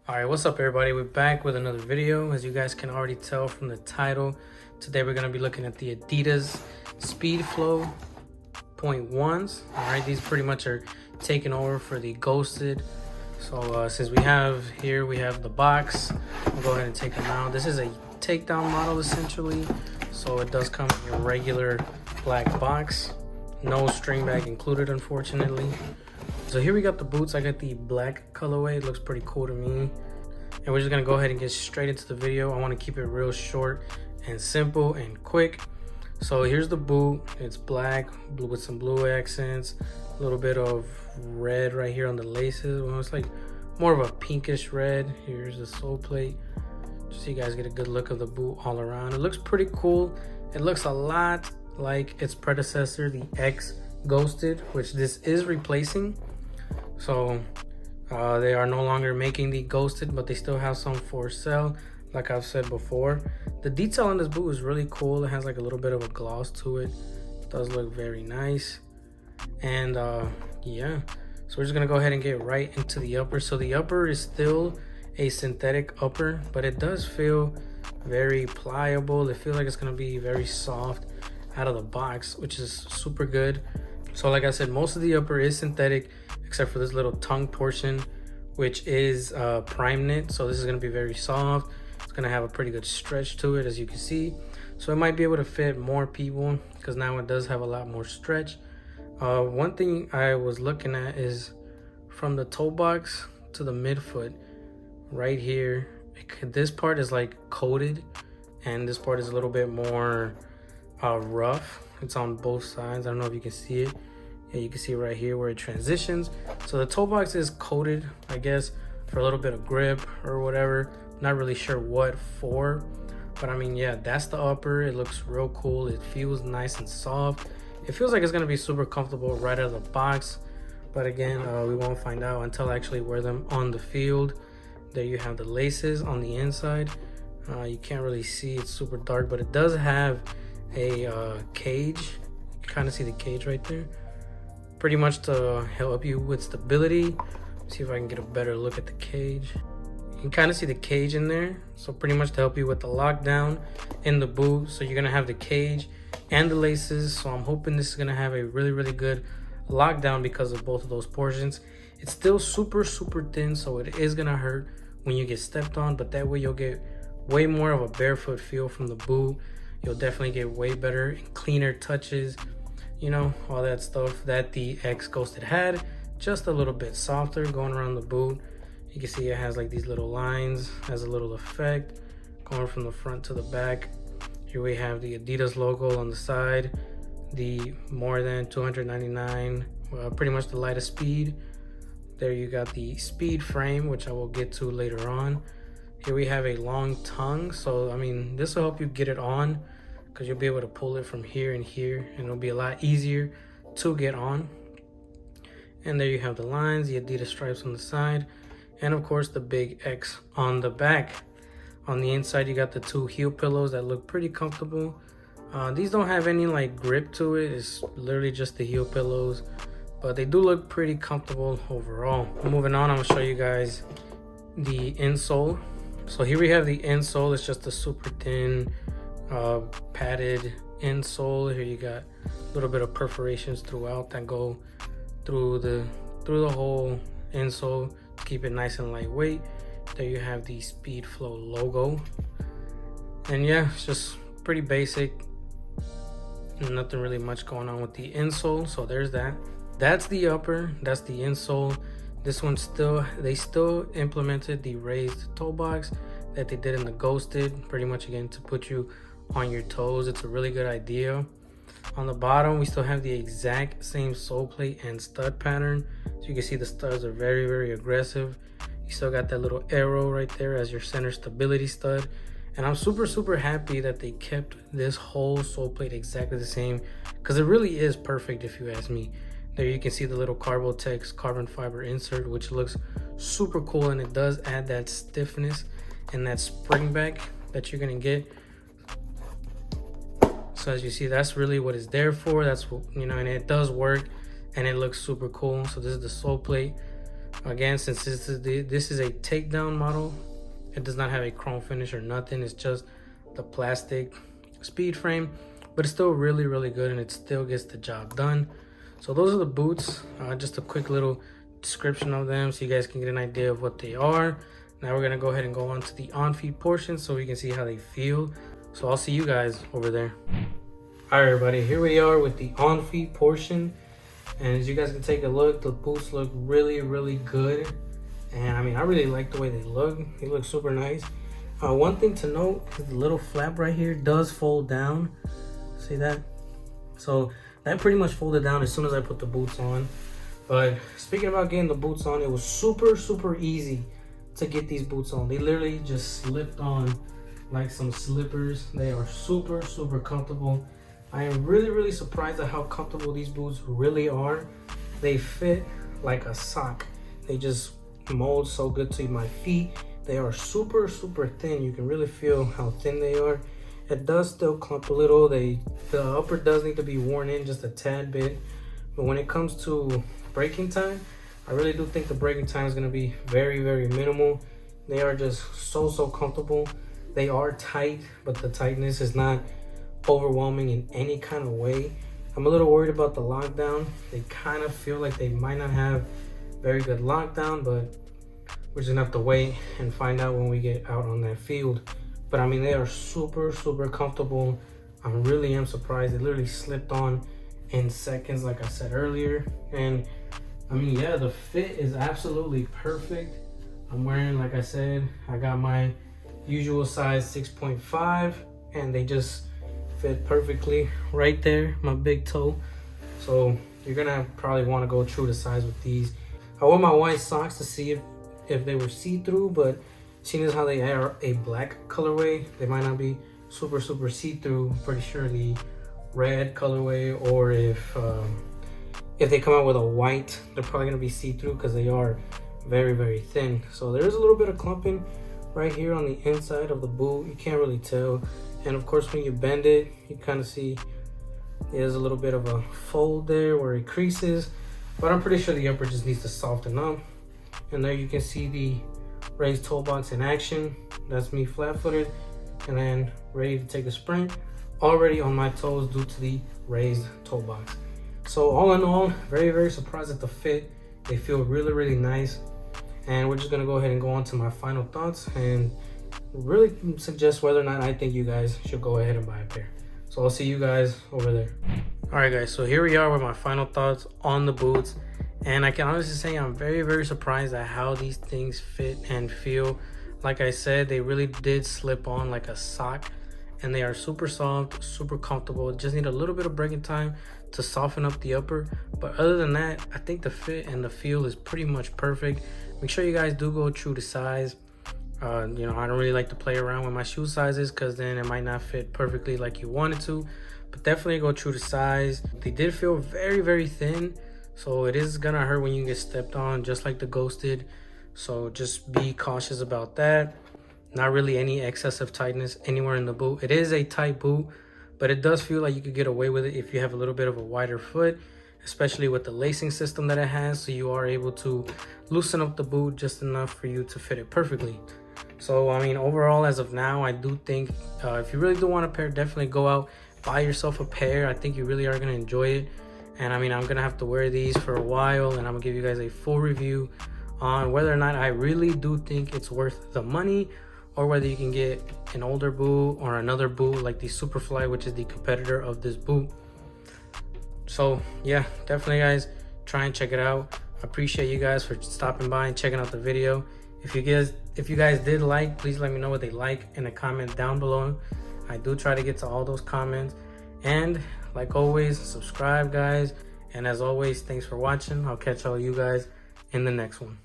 All right, what's up everybody? We're back with another video. As you guys can already tell from the title, today we're going to be looking at the Adidas Speedflow.1s. All right, these pretty much are taking over for the Ghosted. So since we have the box, we'll go ahead and take them out. This is a takedown model essentially. So it does come in a regular black box. No string bag included, unfortunately. So here we got the boots. I got the black colorway. It looks pretty cool to me. And we're just gonna go ahead and get straight into the video. I wanna keep it real short and simple and quick. So here's the boot. It's black, blue with some blue accents, a little bit of red right here on the laces. Well, it's like more of a pinkish red. Here's the sole plate, just so you guys get a good look of the boot all around. It looks pretty cool. It looks a lot like its predecessor, the X Ghosted, which this is replacing. So they are no longer making the Ghosted, but they still have some for sale, like I've said before. The detail on this boot is really cool. It has like a little bit of a gloss to it. It does look very nice. And yeah, so we're just gonna go ahead and get right into the upper. So the upper is still a synthetic upper, but it does feel very pliable. It feels like it's gonna be very soft out of the box, which is super good. So like I said, most of the upper is synthetic except for this little tongue portion, which is prime knit. So this is going to be very soft. It's going to have a pretty good stretch to it, as you can see. So it might be able to fit more people because now it does have a lot more stretch. One thing I was looking at is from the toe box to the midfoot right here. This part is like coated and this part is a little bit more rough. It's on both sides. I don't know if you can see it. Yeah, you can see right here where it transitions. So the toe box is coated, I guess, for a little bit of grip or whatever. Not really sure what for, but I mean, yeah, that's the upper. It looks real cool. It feels nice and soft. It feels like it's gonna be super comfortable right out of the box, but again, we won't find out until I actually wear them on the field. There you have the laces on the inside. You can't really see, it's super dark, but it does have a cage. You kind of see the cage right there, pretty much to help you with stability. See if I can get a better look at the cage. You can kind of see the cage in there, so pretty much to help you with the lockdown in the boot. So you're gonna have the cage and the laces, so I'm hoping this is gonna have a really good lockdown because of both of those portions. It's still super thin, so it is gonna hurt when you get stepped on, but that way you'll get way more of a barefoot feel from the boot. You'll definitely get way better and cleaner touches, you know, all that stuff that the X Ghosted had. Just a little bit softer going around the boot. You can see it has like these little lines, has a little effect going from the front to the back. Here we have the Adidas logo on the side, the more than 299, pretty much the lightest speed. There you got the speed frame, which I will get to later on. Here we have a long tongue, so I mean, this will help you get it on because you'll be able to pull it from here and here, and it'll be a lot easier to get on. And there you have the lines, the Adidas stripes on the side, and of course the big X on the back. On the inside, you got the two heel pillows that look pretty comfortable. These don't have any like grip to it. It's literally just the heel pillows, but they do look pretty comfortable overall. Moving on, I'm gonna show you guys the insole. So here we have the insole. It's just a super thin padded insole. Here you got a little bit of perforations throughout that go through the whole insole to keep it nice and lightweight. There you have the Speedflow logo, and yeah, it's just pretty basic. Nothing really much going on with the insole. So there's that. That's the upper. That's the insole. This one they still implemented the raised toe box that they did in the Ghosted, pretty much again to put you on your toes. It's a really good idea. On the bottom, we still have the exact same sole plate and stud pattern. So you can see the studs are very aggressive. You still got that little arrow right there as your center stability stud. And I'm super happy that they kept this whole sole plate exactly the same, because it really is perfect if you ask me. There you can see the little Carbotex carbon fiber insert, which looks super cool, and it does add that stiffness and that spring back that you're gonna get. So as you see, that's really what it's there for. That's what, you know, and it does work and it looks super cool. So this is the sole plate. Again, since this is a takedown model, it does not have a chrome finish or nothing. It's just the plastic speed frame, but it's still really, really good, and it still gets the job done. So those are the boots. Just a quick little description of them so you guys can get an idea of what they are. Now we're gonna go ahead and go on to the on-feet portion so we can see how they feel. So I'll see you guys over there. All right, everybody, here we are with the on-feet portion. And as you guys can take a look, the boots look really, really good. And I mean, I really like the way they look. They look super nice. One thing to note is the little flap right here does fold down. See that? So that pretty much folded down as soon as I put the boots on. But speaking about getting the boots on, it was super, super easy to get these boots on. They literally just slipped on like some slippers. They are super, super comfortable. I am really, really surprised at how comfortable these boots really are. They fit like a sock. They just mold so good to my feet. They are super, super thin. You can really feel how thin they are. It does still clump a little. The upper does need to be worn in just a tad bit. But when it comes to braking time, I really do think the braking time is going to be very, very minimal. They are just so, so comfortable. They are tight, but the tightness is not overwhelming in any kind of way. I'm a little worried about the lockdown. They kind of feel like they might not have very good lockdown, but we're just gonna have to wait and find out when we get out on that field. But I mean, they are super, super comfortable. I really am surprised. They literally slipped on in seconds, like I said earlier. And I mean, yeah, the fit is absolutely perfect. I'm wearing, like I said, I got my usual size 6.5, and they just fit perfectly right there, my big toe. So you're gonna probably want to go true to size with these. I wore my white socks to see if they were see-through, but seeing as how they are a black colorway, they might not be super, super see-through. I'm pretty sure the red colorway, or if they come out with a white, they're probably gonna be see-through because they are very, very thin. So there is a little bit of clumping right here on the inside of the boot. You can't really tell. And of course, when you bend it, you kind of see there's a little bit of a fold there where it creases, but I'm pretty sure the upper just needs to soften up. And there you can see the raised toe box in action. That's me flat-footed and then ready to take a sprint, already on my toes due to the raised toe box. So all in all, very, very surprised at the fit. They feel really, really nice. And we're just gonna go ahead and go on to my final thoughts and really suggest whether or not I think you guys should go ahead and buy a pair. So I'll see you guys over there. All right, guys, so here we are with my final thoughts on the boots. And I can honestly say I'm very, very surprised at how these things fit and feel. Like I said, they really did slip on like a sock, and they are super soft, super comfortable. Just need a little bit of braking time to soften up the upper. But other than that, I think the fit and the feel is pretty much perfect. Make sure you guys do go true to size. You know, I don't really like to play around with my shoe sizes because then it might not fit perfectly like you want it to. But definitely go true to size. They did feel very, very thin, so it is gonna hurt when you get stepped on, just like the Ghosted. So just be cautious about that. Not really any excessive tightness anywhere in the boot. It is a tight boot, but it does feel like you could get away with it if you have a little bit of a wider foot, especially with the lacing system that it has. So you are able to loosen up the boot just enough for you to fit it perfectly. So I mean, overall, as of now, I do think if you really do want a pair, definitely go out, buy yourself a pair. I think you really are gonna enjoy it. And I mean, I'm gonna have to wear these for a while, and I'm gonna give you guys a full review on whether or not I really do think it's worth the money, or whether you can get an older boot or another boot like the Superfly, which is the competitor of this boot. So yeah, definitely guys, try and check it out. I appreciate you guys for stopping by and checking out the video. If you guys did like, please let me know what they like in a comment down below. I do try to get to all those comments. And like always, subscribe guys. And as always, thanks for watching. I'll catch all you guys in the next one.